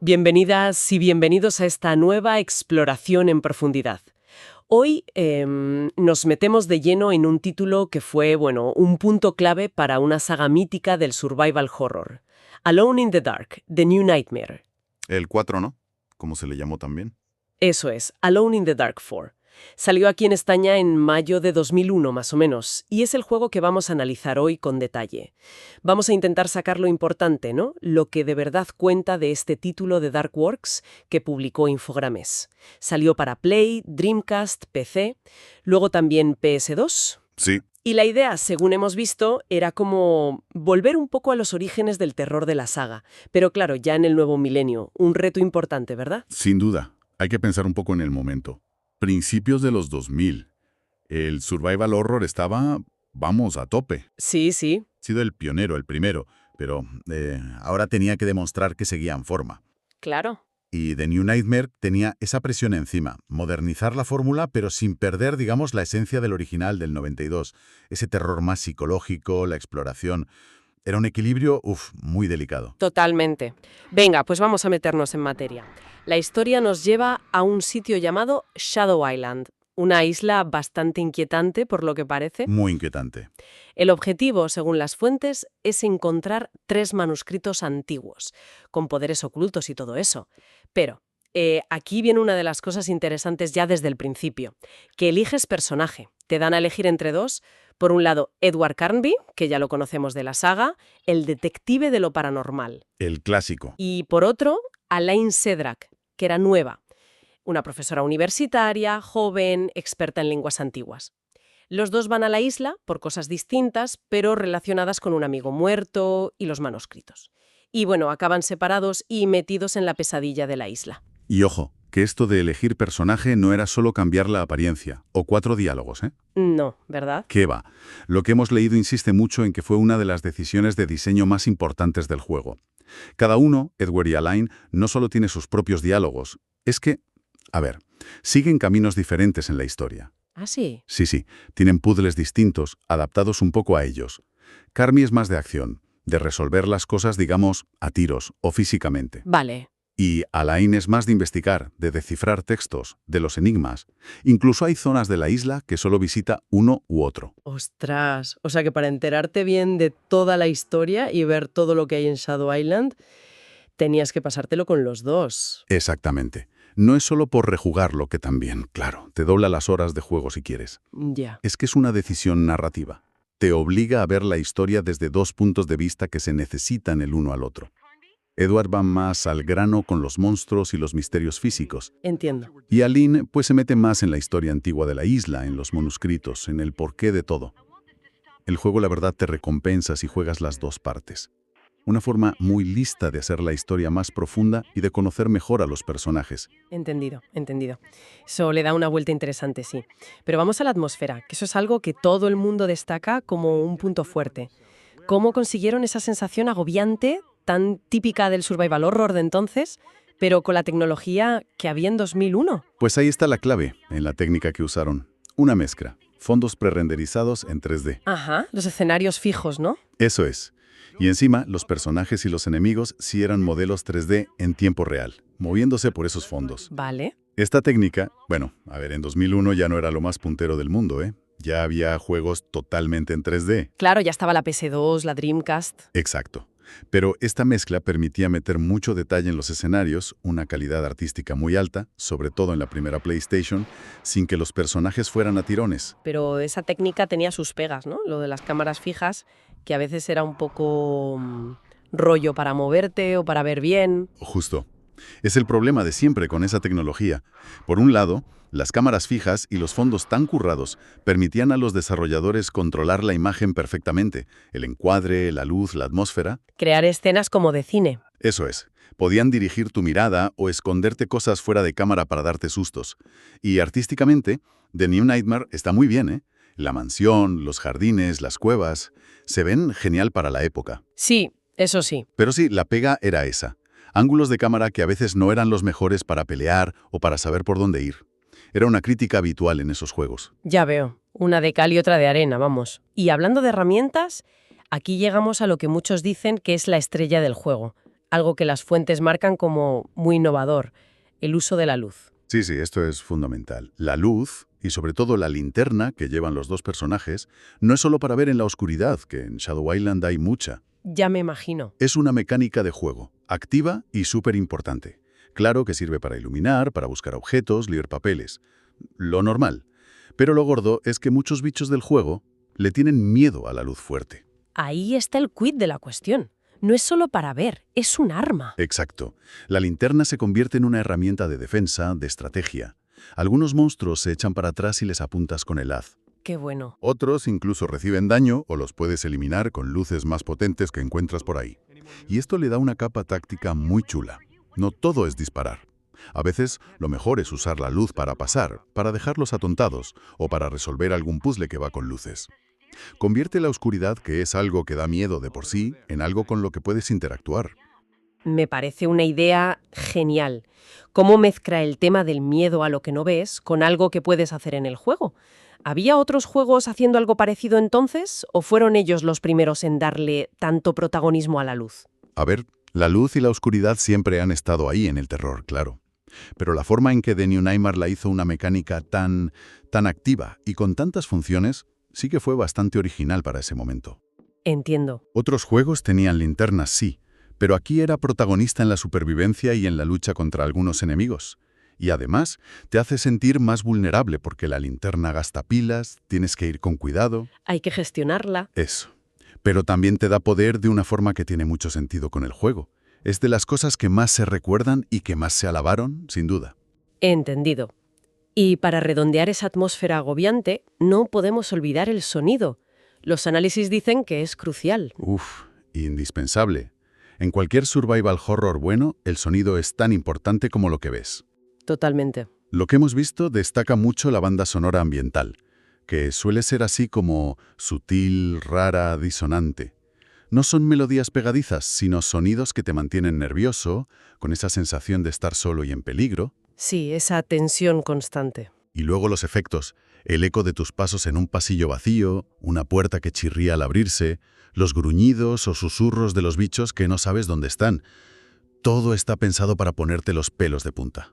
Bienvenidas y bienvenidos a esta nueva exploración en profundidad. Hoy nos metemos de lleno en un título que fue, bueno, un punto clave para una saga mítica del survival horror. Alone in the Dark, The New Nightmare. El 4, ¿no? Como se le llamó también. Eso es, Alone in the Dark 4. Salió aquí en España en mayo de 2001, más o menos, y es el juego que vamos a analizar hoy con detalle. Vamos a intentar sacar lo importante, ¿no? Lo que de verdad cuenta de este título de Darkworks que publicó Infogrames. Salió para Play, Dreamcast, PC, luego también PS2. Sí, Y la idea, según hemos visto, era como volver un poco a los orígenes del terror de la saga. Pero claro, ya en el nuevo milenio, un reto importante, ¿verdad? sin duda. Hay que pensar un poco en el momento. Principios de los 2000. El survival horror estaba, vamos, a tope. Sí, sí. Ha sido el pionero, el primero, pero ahora tenía que demostrar que seguía en forma. Claro. Y The New Nightmare tenía esa presión encima, modernizar la fórmula, pero sin perder, digamos, la esencia del original del 92. Ese terror más psicológico, la exploración. Era un equilibrio, muy delicado. Totalmente. Venga, pues vamos a meternos en materia. La historia nos lleva a un sitio llamado Shadow Island, una isla bastante inquietante por lo que parece. Muy inquietante. El objetivo, según las fuentes, es encontrar 3 manuscritos antiguos, con poderes ocultos y todo eso. Pero aquí viene una de las cosas interesantes ya desde el principio, que eliges personaje. Te dan a elegir entre 2. Por un lado, Edward Carnby, que ya lo conocemos de la saga, el detective de lo paranormal. El clásico. Y por otro, Alain Sedrak, que era nueva, una profesora universitaria, joven, experta en lenguas antiguas. Los 2 van a la isla por cosas distintas, pero relacionadas con un amigo muerto y los manuscritos. Y bueno, acaban separados y metidos en la pesadilla de la isla. Y ojo, que esto de elegir personaje no era solo cambiar la apariencia, o 4 diálogos, ¿eh? No, ¿verdad? ¿Qué va? Lo que hemos leído insiste mucho en que fue una de las decisiones de diseño más importantes del juego. Cada uno, Edward y Alain, no solo tiene sus propios diálogos, es que, siguen caminos diferentes en la historia. ¿Ah, sí? Sí, tienen puzzles distintos, adaptados un poco a ellos. Carmi es más de acción, de resolver las cosas, digamos, a tiros o físicamente. Vale. Y Alain es más de investigar, de descifrar textos, de los enigmas. Incluso hay zonas de la isla que solo visita uno u otro. Ostras, o sea que para enterarte bien de toda la historia y ver todo lo que hay en Shadow Island, tenías que pasártelo con los 2. Exactamente. No es solo por rejugarlo, que también, claro, te dobla las horas de juego si quieres. Ya. Es que es una decisión narrativa. Te obliga a ver la historia desde 2 puntos de vista que se necesitan el uno al otro. Edward va más al grano con los monstruos y los misterios físicos. Entiendo. Y Aline, pues se mete más en la historia antigua de la isla, en los manuscritos, en el porqué de todo. El juego, la verdad, te recompensa si juegas las 2 partes. Una forma muy lista de hacer la historia más profunda y de conocer mejor a los personajes. Entendido. Eso le da una vuelta interesante, sí. Pero vamos a la atmósfera, que eso es algo que todo el mundo destaca como un punto fuerte. ¿Cómo consiguieron esa sensación agobiante, tan típica del survival horror de entonces, pero con la tecnología que había en 2001? Pues ahí está la clave, en la técnica que usaron. Una mezcla. Fondos prerenderizados en 3D. Ajá, los escenarios fijos, ¿no? Eso es. Y encima, los personajes y los enemigos sí eran modelos 3D en tiempo real, moviéndose por esos fondos. Vale. Esta técnica, en 2001 ya no era lo más puntero del mundo, ¿eh? Ya había juegos totalmente en 3D. Claro, ya estaba la PS2, la Dreamcast. Exacto. Pero esta mezcla permitía meter mucho detalle en los escenarios, una calidad artística muy alta, sobre todo en la primera PlayStation, sin que los personajes fueran a tirones. Pero esa técnica tenía sus pegas, ¿no? Lo de las cámaras fijas, que a veces era un poco rollo para moverte o para ver bien. Justo. Es el problema de siempre con esa tecnología. Por un lado, las cámaras fijas y los fondos tan currados permitían a los desarrolladores controlar la imagen perfectamente, el encuadre, la luz, la atmósfera. Crear escenas como de cine. Eso es. Podían dirigir tu mirada o esconderte cosas fuera de cámara para darte sustos. Y artísticamente, The New Nightmare está muy bien, ¿eh? La mansión, los jardines, las cuevas, se ven genial para la época. Sí, eso sí. Pero sí, la pega era esa. Ángulos de cámara que a veces no eran los mejores para pelear o para saber por dónde ir. Era una crítica habitual en esos juegos. Ya veo. Una de cal y otra de arena, vamos. Y hablando de herramientas, aquí llegamos a lo que muchos dicen que es la estrella del juego, Algo que las fuentes marcan como muy innovador, el uso de la luz. Sí, esto es fundamental. La luz, y sobre todo la linterna que llevan los dos personajes, no es solo para ver en la oscuridad, que en Shadow Island hay mucha. Ya me imagino. Es una mecánica de juego, activa y súper importante. Claro que sirve para iluminar, para buscar objetos, leer papeles. Lo normal. Pero lo gordo es que muchos bichos del juego le tienen miedo a la luz fuerte. Ahí está el quid de la cuestión. No es solo para ver, es un arma. Exacto. La linterna se convierte en una herramienta de defensa, de estrategia. Algunos monstruos se echan para atrás y les apuntas con el haz. Qué bueno. Otros incluso reciben daño o los puedes eliminar con luces más potentes que encuentras por ahí. Y esto le da una capa táctica muy chula. No todo es disparar. A veces lo mejor es usar la luz para pasar, para dejarlos atontados o para resolver algún puzzle que va con luces. Convierte la oscuridad, que es algo que da miedo de por sí, en algo con lo que puedes interactuar. Me parece una idea genial. ¿Cómo mezcla el tema del miedo a lo que no ves con algo que puedes hacer en el juego? ¿Había otros juegos haciendo algo parecido entonces? ¿O fueron ellos los primeros en darle tanto protagonismo a la luz? A ver, la luz y la oscuridad siempre han estado ahí en el terror, claro. Pero la forma en que The New Nightmare la hizo una mecánica tan activa y con tantas funciones, sí que fue bastante original para ese momento. Entiendo. Otros juegos tenían linternas, sí, pero aquí era protagonista en la supervivencia y en la lucha contra algunos enemigos. Y además, te hace sentir más vulnerable porque la linterna gasta pilas, tienes que ir con cuidado. Hay que gestionarla. Eso. Pero también te da poder de una forma que tiene mucho sentido con el juego. Es de las cosas que más se recuerdan y que más se alabaron, sin duda. Entendido. Y para redondear esa atmósfera agobiante, no podemos olvidar el sonido. Los análisis dicen que es crucial. Indispensable. En cualquier survival horror bueno, el sonido es tan importante como lo que ves. Totalmente. Lo que hemos visto destaca mucho la banda sonora ambiental, que suele ser así como sutil, rara, disonante. No son melodías pegadizas, sino sonidos que te mantienen nervioso, con esa sensación de estar solo y en peligro. Sí, esa tensión constante. Y luego los efectos, el eco de tus pasos en un pasillo vacío, una puerta que chirría al abrirse, los gruñidos o susurros de los bichos que no sabes dónde están. Todo está pensado para ponerte los pelos de punta.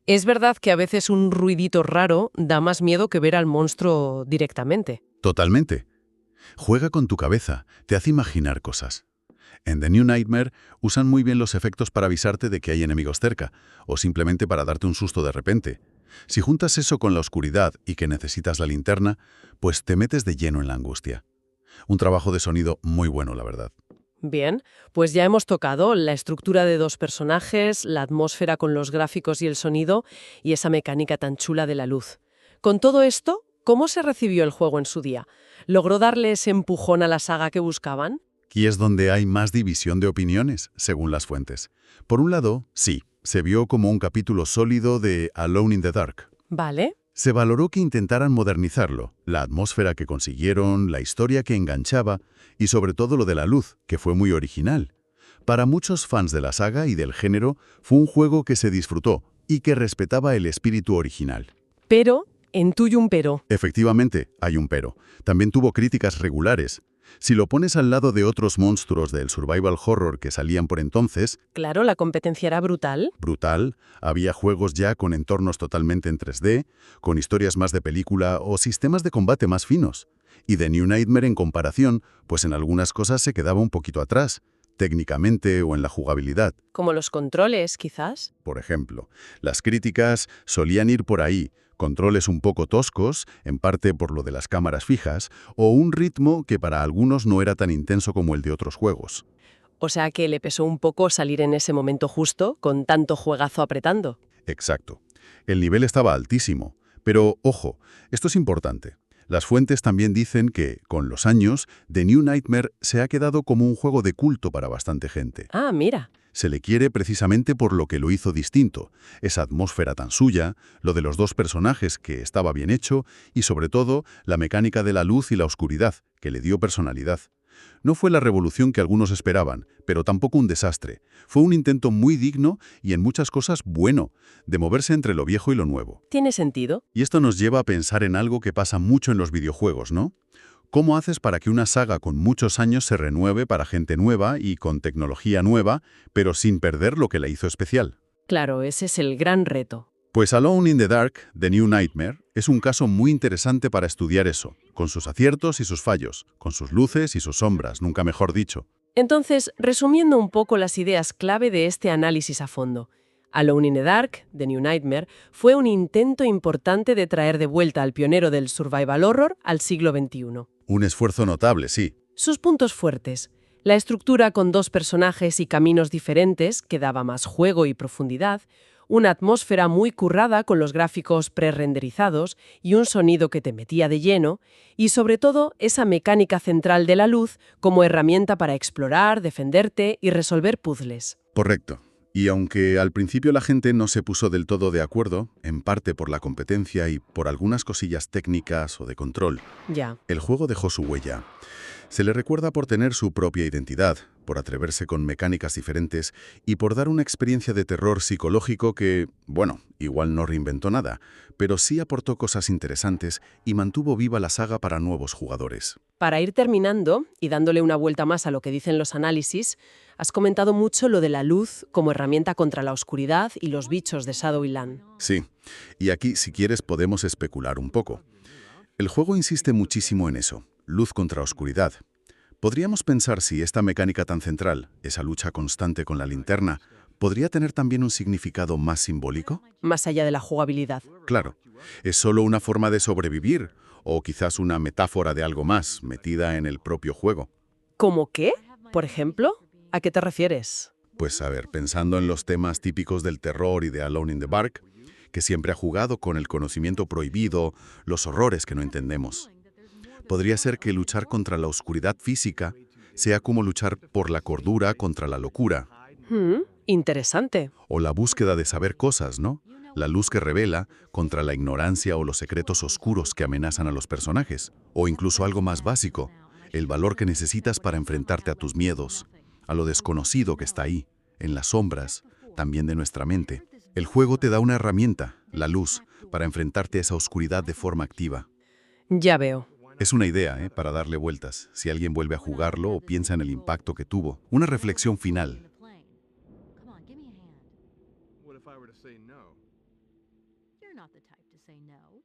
Es verdad que a veces un ruidito raro da más miedo que ver al monstruo directamente. Totalmente. Juega con tu cabeza, te hace imaginar cosas. En The New Nightmare usan muy bien los efectos para avisarte de que hay enemigos cerca, o simplemente para darte un susto de repente. Si juntas eso con la oscuridad y que necesitas la linterna, pues te metes de lleno en la angustia. Un trabajo de sonido muy bueno, la verdad. Bien, pues ya hemos tocado la estructura de dos personajes, la atmósfera con los gráficos y el sonido, y esa mecánica tan chula de la luz. Con todo esto, ¿cómo se recibió el juego en su día? ¿Logró darle ese empujón a la saga que buscaban? Aquí es donde hay más división de opiniones, según las fuentes. Por un lado, sí, se vio como un capítulo sólido de Alone in the Dark. Vale. Se valoró que intentaran modernizarlo, la atmósfera que consiguieron, la historia que enganchaba y sobre todo lo de la luz, que fue muy original. Para muchos fans de la saga y del género, fue un juego que se disfrutó y que respetaba el espíritu original. Pero, intuyo un pero. Efectivamente, hay un pero. También tuvo críticas regulares. Si lo pones al lado de otros monstruos del survival horror que salían por entonces, Claro, la competencia era brutal. brutal, había juegos ya con entornos totalmente en 3D, con historias más de película o sistemas de combate más finos. Y The New Nightmare en comparación, pues en algunas cosas se quedaba un poquito atrás, técnicamente o en la jugabilidad. Como los controles, quizás. Por ejemplo, las críticas solían ir por ahí, controles un poco toscos, en parte por lo de las cámaras fijas, o un ritmo que para algunos no era tan intenso como el de otros juegos. O sea que le pesó un poco salir en ese momento justo, con tanto juegazo apretando. Exacto. El nivel estaba altísimo, pero ojo, esto es importante. Las fuentes también dicen que, con los años, The New Nightmare se ha quedado como un juego de culto para bastante gente. Ah, mira. Se le quiere precisamente por lo que lo hizo distinto, esa atmósfera tan suya, lo de los dos personajes que estaba bien hecho y sobre todo la mecánica de la luz y la oscuridad, que le dio personalidad. No fue la revolución que algunos esperaban, pero tampoco un desastre. Fue un intento muy digno y en muchas cosas bueno, de moverse entre lo viejo y lo nuevo. ¿Tiene sentido? Y esto nos lleva a pensar en algo que pasa mucho en los videojuegos, ¿no? ¿Cómo haces para que una saga con muchos años se renueve para gente nueva y con tecnología nueva, pero sin perder lo que la hizo especial? Claro, ese es el gran reto. Pues Alone in the Dark, The New Nightmare, es un caso muy interesante para estudiar eso, con sus aciertos y sus fallos, con sus luces y sus sombras, nunca mejor dicho. Entonces, resumiendo un poco las ideas clave de este análisis a fondo, Alone in the Dark, The New Nightmare, fue un intento importante de traer de vuelta al pionero del survival horror al siglo XXI. Un esfuerzo notable, sí. Sus puntos fuertes: la estructura con dos personajes y caminos diferentes, que daba más juego y profundidad, una atmósfera muy currada con los gráficos prerenderizados y un sonido que te metía de lleno, y sobre todo esa mecánica central de la luz como herramienta para explorar, defenderte y resolver puzzles. Correcto. Y aunque al principio la gente no se puso del todo de acuerdo, en parte por la competencia y por algunas cosillas técnicas o de control, Ya. el juego dejó su huella. Se le recuerda por tener su propia identidad, por atreverse con mecánicas diferentes y por dar una experiencia de terror psicológico que, bueno, igual no reinventó nada, pero sí aportó cosas interesantes y mantuvo viva la saga para nuevos jugadores. Para ir terminando y dándole una vuelta más a lo que dicen los análisis, has comentado mucho lo de la luz como herramienta contra la oscuridad y los bichos de Shadowland. Sí, y aquí, si quieres, podemos especular un poco. El juego insiste muchísimo en eso, luz contra oscuridad. Podríamos pensar si esta mecánica tan central, esa lucha constante con la linterna, podría tener también un significado más simbólico. Más allá de la jugabilidad. Claro, ¿es solo una forma de sobrevivir o quizás una metáfora de algo más metida en el propio juego? ¿Cómo qué? Por ejemplo, ¿a qué te refieres? Pues a ver, pensando en los temas típicos del terror y de Alone in the Dark, que siempre ha jugado con el conocimiento prohibido, los horrores que no entendemos. Podría ser que luchar contra la oscuridad física sea como luchar por la cordura contra la locura, Interesante. o la búsqueda de saber cosas, ¿no? La luz que revela contra la ignorancia o los secretos oscuros que amenazan a los personajes, o incluso algo más básico, el valor que necesitas para enfrentarte a tus miedos, a lo desconocido que está ahí, en las sombras, también de nuestra mente. El juego te da una herramienta, la luz, para enfrentarte a esa oscuridad de forma activa. Ya veo. Es una idea, para darle vueltas, si alguien vuelve a jugarlo o piensa en el impacto que tuvo. Una reflexión final. Come on, give me a hand. What if I were to say no? You're not the type to say no.